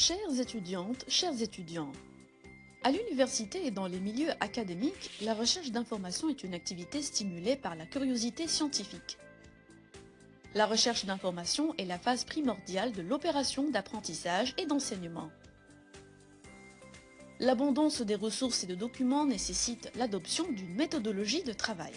Chères étudiantes, chers étudiants, à l'université et dans les milieux académiques, la recherche d'informations est une activité stimulée par la curiosité scientifique. La recherche d'informations est la phase primordiale de l'opération d'apprentissage et d'enseignement. L'abondance des ressources et de documents nécessite l'adoption d'une méthodologie de travail.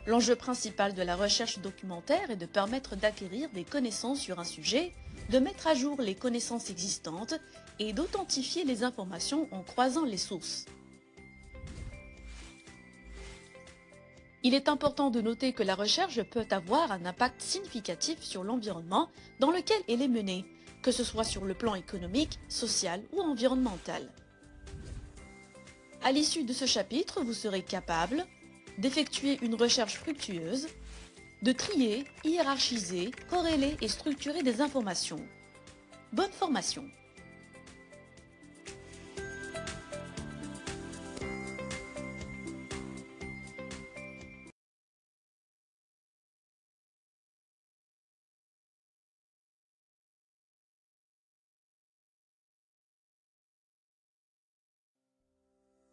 L'enjeu principal de la recherche documentaire est de permettre d'acquérir des connaissances sur un sujet, de mettre à jour les connaissances existantes et d'authentifier les informations en croisant les sources. Il est important de noter que la recherche peut avoir un impact significatif sur l'environnement dans lequel elle est menée, que ce soit sur le plan économique, social ou environnemental. À l'issue de ce chapitre, vous serez capable d'effectuer une recherche fructueuse, de trier, hiérarchiser, corréler et structurer des informations. Bonne formation!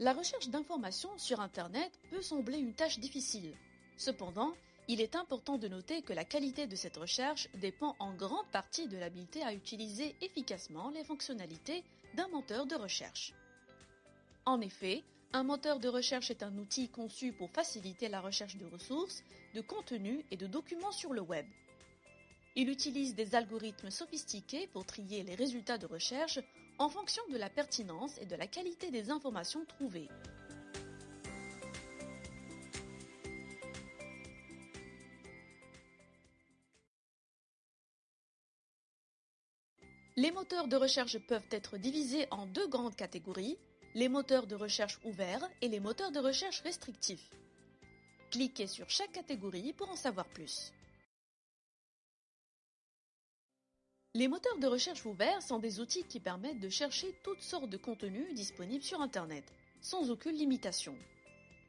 La recherche d'informations sur Internet peut sembler une tâche difficile. Cependant, il est important de noter que la qualité de cette recherche dépend en grande partie de l'habileté à utiliser efficacement les fonctionnalités d'un moteur de recherche. En effet, un moteur de recherche est un outil conçu pour faciliter la recherche de ressources, de contenus et de documents sur le web. Il utilise des algorithmes sophistiqués pour trier les résultats de recherche en fonction de la pertinence et de la qualité des informations trouvées. Les moteurs de recherche peuvent être divisés en deux grandes catégories, les moteurs de recherche ouverts et les moteurs de recherche restrictifs. Cliquez sur chaque catégorie pour en savoir plus. Les moteurs de recherche ouverts sont des outils qui permettent de chercher toutes sortes de contenus disponibles sur Internet, sans aucune limitation.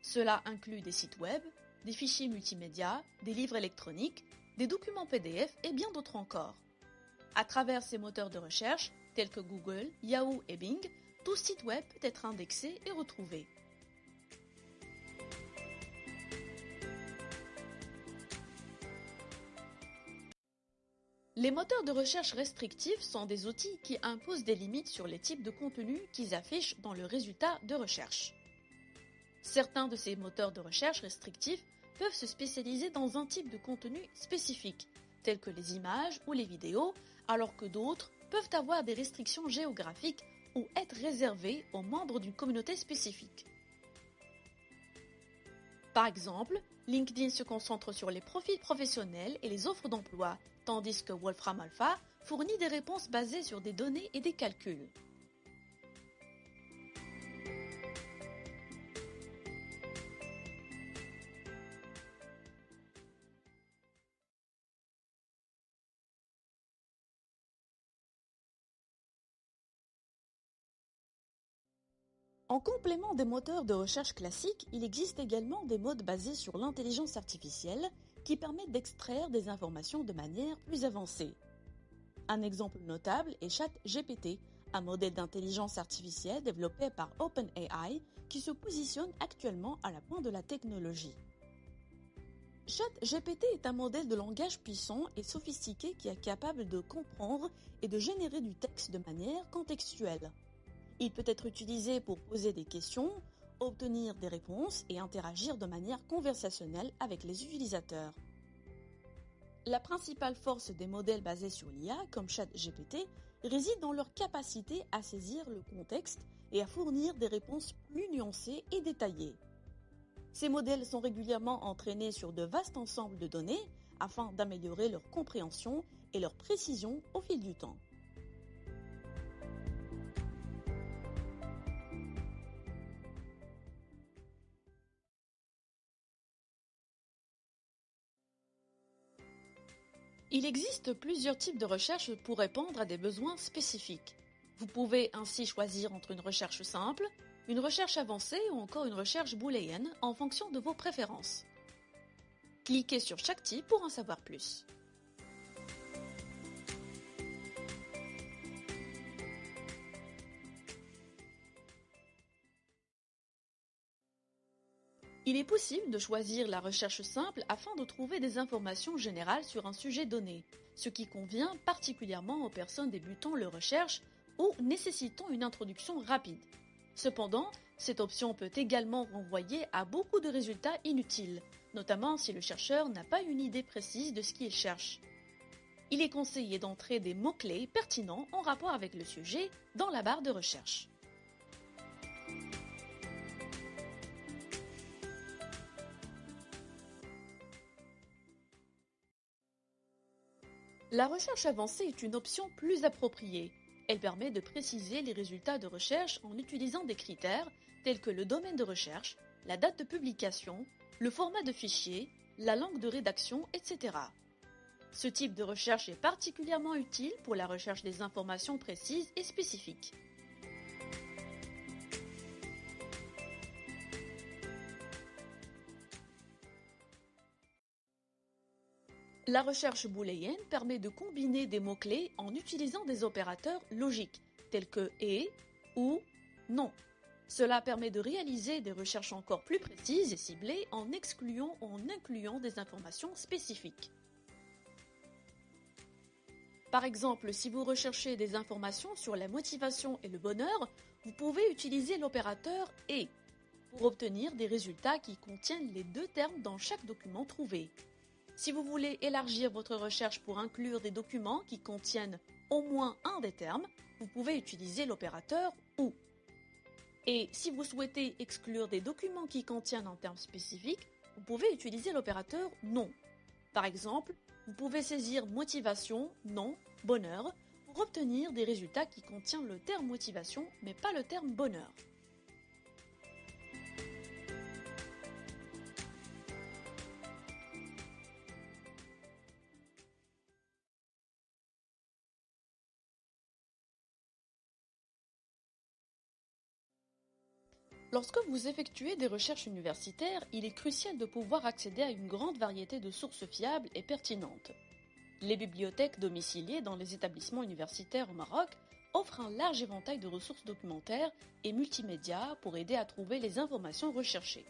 Cela inclut des sites web, des fichiers multimédia, des livres électroniques, des documents PDF et bien d'autres encore. À travers ces moteurs de recherche, tels que Google, Yahoo et Bing, tout site web peut être indexé et retrouvé. Les moteurs de recherche restrictifs sont des outils qui imposent des limites sur les types de contenus qu'ils affichent dans le résultat de recherche. Certains de ces moteurs de recherche restrictifs peuvent se spécialiser dans un type de contenu spécifique, tels que les images ou les vidéos, alors que d'autres peuvent avoir des restrictions géographiques ou être réservés aux membres d'une communauté spécifique. Par exemple, LinkedIn se concentre sur les profils professionnels et les offres d'emploi, tandis que Wolfram Alpha fournit des réponses basées sur des données et des calculs. En complément des moteurs de recherche classiques, il existe également des modes basés sur l'intelligence artificielle qui permettent d'extraire des informations de manière plus avancée. Un exemple notable est ChatGPT, un modèle d'intelligence artificielle développé par OpenAI qui se positionne actuellement à la pointe de la technologie. ChatGPT est un modèle de langage puissant et sophistiqué qui est capable de comprendre et de générer du texte de manière contextuelle. Il peut être utilisé pour poser des questions, obtenir des réponses et interagir de manière conversationnelle avec les utilisateurs. La principale force des modèles basés sur l'IA, comme ChatGPT, réside dans leur capacité à saisir le contexte et à fournir des réponses plus nuancées et détaillées. Ces modèles sont régulièrement entraînés sur de vastes ensembles de données afin d'améliorer leur compréhension et leur précision au fil du temps. Il existe plusieurs types de recherche pour répondre à des besoins spécifiques. Vous pouvez ainsi choisir entre une recherche simple, une recherche avancée ou encore une recherche booléenne en fonction de vos préférences. Cliquez sur chaque type pour en savoir plus. Il est possible de choisir la recherche simple afin de trouver des informations générales sur un sujet donné, ce qui convient particulièrement aux personnes débutant leur recherche ou nécessitant une introduction rapide. Cependant, cette option peut également renvoyer à beaucoup de résultats inutiles, notamment si le chercheur n'a pas une idée précise de ce qu'il cherche. Il est conseillé d'entrer des mots-clés pertinents en rapport avec le sujet dans la barre de recherche. La recherche avancée est une option plus appropriée. Elle permet de préciser les résultats de recherche en utilisant des critères tels que le domaine de recherche, la date de publication, le format de fichier, la langue de rédaction, etc. Ce type de recherche est particulièrement utile pour la recherche des informations précises et spécifiques. La recherche booléenne permet de combiner des mots-clés en utilisant des opérateurs logiques, tels que et, ou, non. Cela permet de réaliser des recherches encore plus précises et ciblées en excluant ou en incluant des informations spécifiques. Par exemple, si vous recherchez des informations sur la motivation et le bonheur, vous pouvez utiliser l'opérateur « et » pour obtenir des résultats qui contiennent les deux termes dans chaque document trouvé. Si vous voulez élargir votre recherche pour inclure des documents qui contiennent au moins un des termes, vous pouvez utiliser l'opérateur « ou ». Et si vous souhaitez exclure des documents qui contiennent un terme spécifique, vous pouvez utiliser l'opérateur « non ». Par exemple, vous pouvez saisir motivation, non, bonheur pour obtenir des résultats qui contiennent le terme motivation mais pas le terme bonheur. Lorsque vous effectuez des recherches universitaires, il est crucial de pouvoir accéder à une grande variété de sources fiables et pertinentes. Les bibliothèques domiciliées dans les établissements universitaires au Maroc offrent un large éventail de ressources documentaires et multimédia pour aider à trouver les informations recherchées.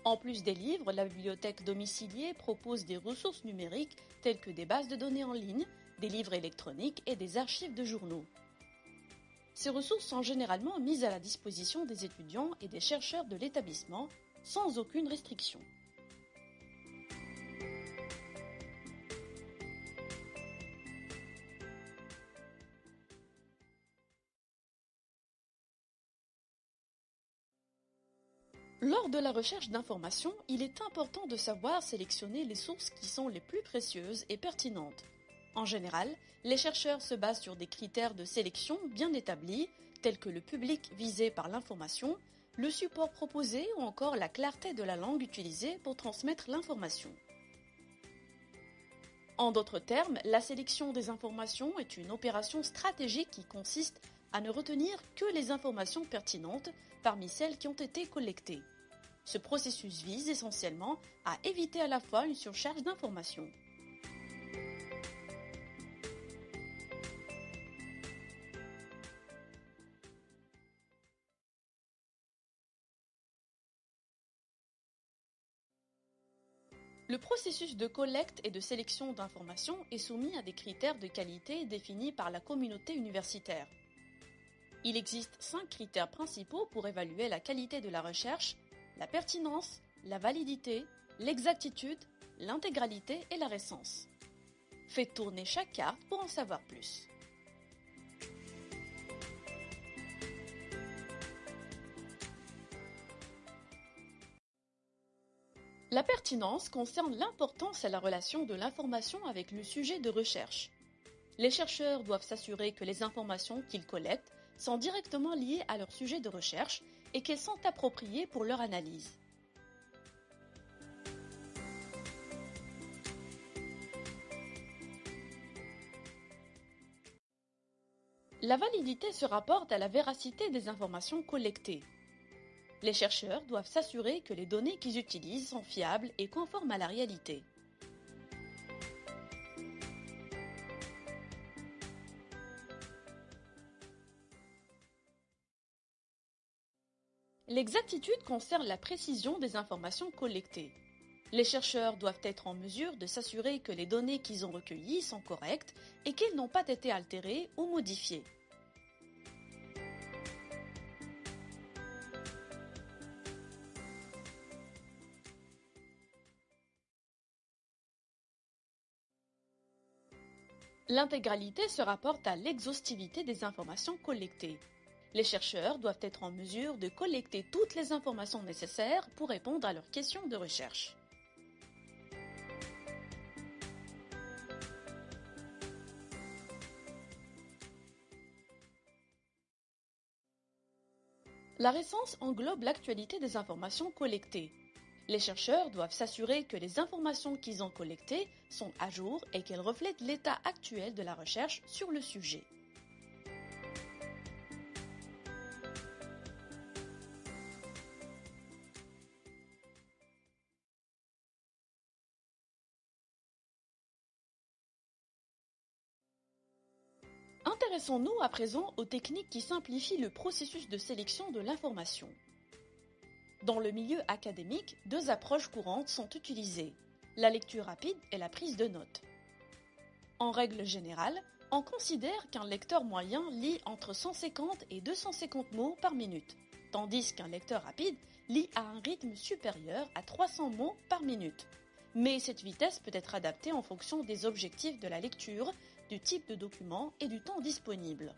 En plus des livres, la bibliothèque domiciliée propose des ressources numériques telles que des bases de données en ligne, des livres électroniques et des archives de journaux. Ces ressources sont généralement mises à la disposition des étudiants et des chercheurs de l'établissement sans aucune restriction. Lors de la recherche d'informations, il est important de savoir sélectionner les sources qui sont les plus précieuses et pertinentes. En général, les chercheurs se basent sur des critères de sélection bien établis, tels que le public visé par l'information, le support proposé ou encore la clarté de la langue utilisée pour transmettre l'information. En d'autres termes, la sélection des informations est une opération stratégique qui consiste à ne retenir que les informations pertinentes parmi celles qui ont été collectées. Ce processus vise essentiellement à éviter à la fois une surcharge d'informations. Le processus de collecte et de sélection d'informations est soumis à des critères de qualité définis par la communauté universitaire. Il existe 5 critères principaux pour évaluer la qualité de la recherche: la pertinence, la validité, l'exactitude, l'intégralité et la récence. Faites tourner chaque carte pour en savoir plus. La pertinence concerne l'importance et la relation de l'information avec le sujet de recherche. Les chercheurs doivent s'assurer que les informations qu'ils collectent sont directement liées à leur sujet de recherche et qu'elles sont appropriées pour leur analyse. La validité se rapporte à la véracité des informations collectées. Les chercheurs doivent s'assurer que les données qu'ils utilisent sont fiables et conformes à la réalité. L'exactitude concerne la précision des informations collectées. Les chercheurs doivent être en mesure de s'assurer que les données qu'ils ont recueillies sont correctes et qu'elles n'ont pas été altérées ou modifiées. L'intégralité se rapporte à l'exhaustivité des informations collectées. Les chercheurs doivent être en mesure de collecter toutes les informations nécessaires pour répondre à leurs questions de recherche. La récence englobe l'actualité des informations collectées. Les chercheurs doivent s'assurer que les informations qu'ils ont collectées sont à jour et qu'elles reflètent l'état actuel de la recherche sur le sujet. Intéressons-nous à présent aux techniques qui simplifient le processus de sélection de l'information. Dans le milieu académique, deux approches courantes sont utilisées, la lecture rapide et la prise de notes. En règle générale, on considère qu'un lecteur moyen lit entre 150 et 250 mots par minute, tandis qu'un lecteur rapide lit à un rythme supérieur à 300 mots par minute. Mais cette vitesse peut être adaptée en fonction des objectifs de la lecture, du type de document et du temps disponible.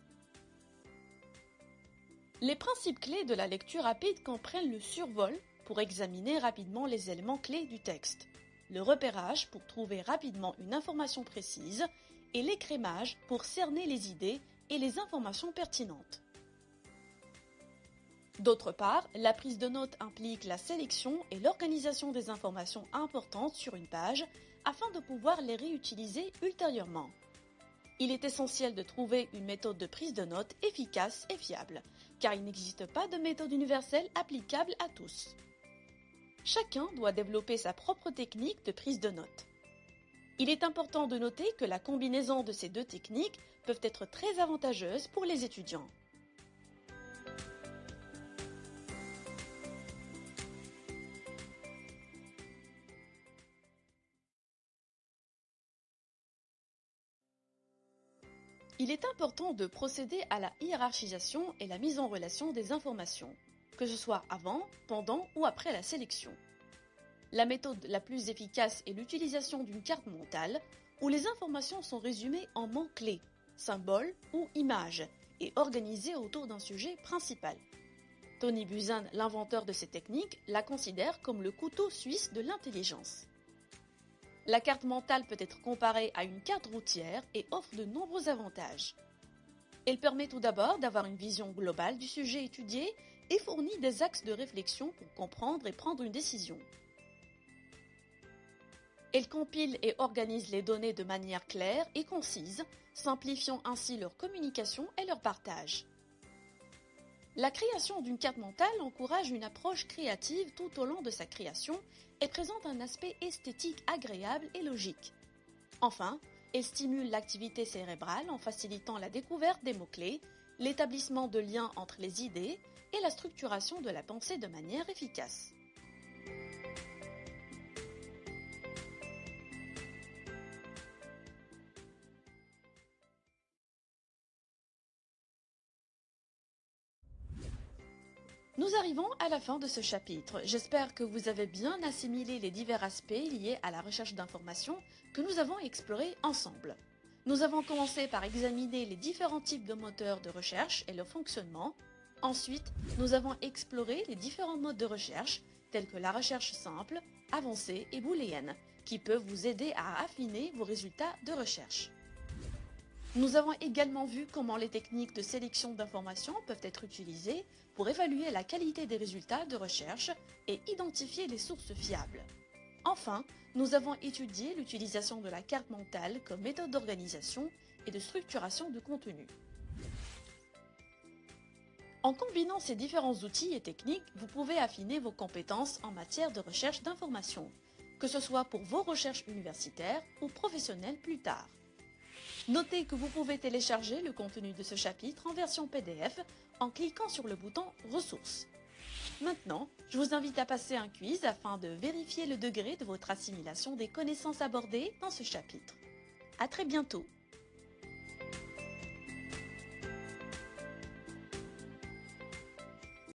Les principes clés de la lecture rapide comprennent le survol pour examiner rapidement les éléments clés du texte, le repérage pour trouver rapidement une information précise et l'écrémage pour cerner les idées et les informations pertinentes. D'autre part, la prise de notes implique la sélection et l'organisation des informations importantes sur une page afin de pouvoir les réutiliser ultérieurement. Il est essentiel de trouver une méthode de prise de notes efficace et fiable, car il n'existe pas de méthode universelle applicable à tous. Chacun doit développer sa propre technique de prise de notes. Il est important de noter que la combinaison de ces deux techniques peuvent être très avantageuses pour les étudiants. Il est important de procéder à la hiérarchisation et la mise en relation des informations, que ce soit avant, pendant ou après la sélection. La méthode la plus efficace est l'utilisation d'une carte mentale où les informations sont résumées en mots-clés, symboles ou images et organisées autour d'un sujet principal. Tony Buzan, l'inventeur de ces techniques, la considère comme le couteau suisse de l'intelligence. La carte mentale peut être comparée à une carte routière et offre de nombreux avantages. Elle permet tout d'abord d'avoir une vision globale du sujet étudié et fournit des axes de réflexion pour comprendre et prendre une décision. Elle compile et organise les données de manière claire et concise, simplifiant ainsi leur communication et leur partage. La création d'une carte mentale encourage une approche créative tout au long de sa création et présente un aspect esthétique agréable et logique. Enfin, elle stimule l'activité cérébrale en facilitant la découverte des mots-clés, l'établissement de liens entre les idées et la structuration de la pensée de manière efficace. Nous arrivons à la fin de ce chapitre. J'espère que vous avez bien assimilé les divers aspects liés à la recherche d'informations que nous avons explorés ensemble. Nous avons commencé par examiner les différents types de moteurs de recherche et leur fonctionnement. Ensuite, nous avons exploré les différents modes de recherche, tels que la recherche simple, avancée et booléenne, qui peuvent vous aider à affiner vos résultats de recherche. Nous avons également vu comment les techniques de sélection d'informations peuvent être utilisées pour évaluer la qualité des résultats de recherche et identifier les sources fiables. Enfin, nous avons étudié l'utilisation de la carte mentale comme méthode d'organisation et de structuration de contenu. En combinant ces différents outils et techniques, vous pouvez affiner vos compétences en matière de recherche d'informations, que ce soit pour vos recherches universitaires ou professionnelles plus tard. Notez que vous pouvez télécharger le contenu de ce chapitre en version PDF en cliquant sur le bouton Ressources. Maintenant, je vous invite à passer un quiz afin de vérifier le degré de votre assimilation des connaissances abordées dans ce chapitre. À très bientôt!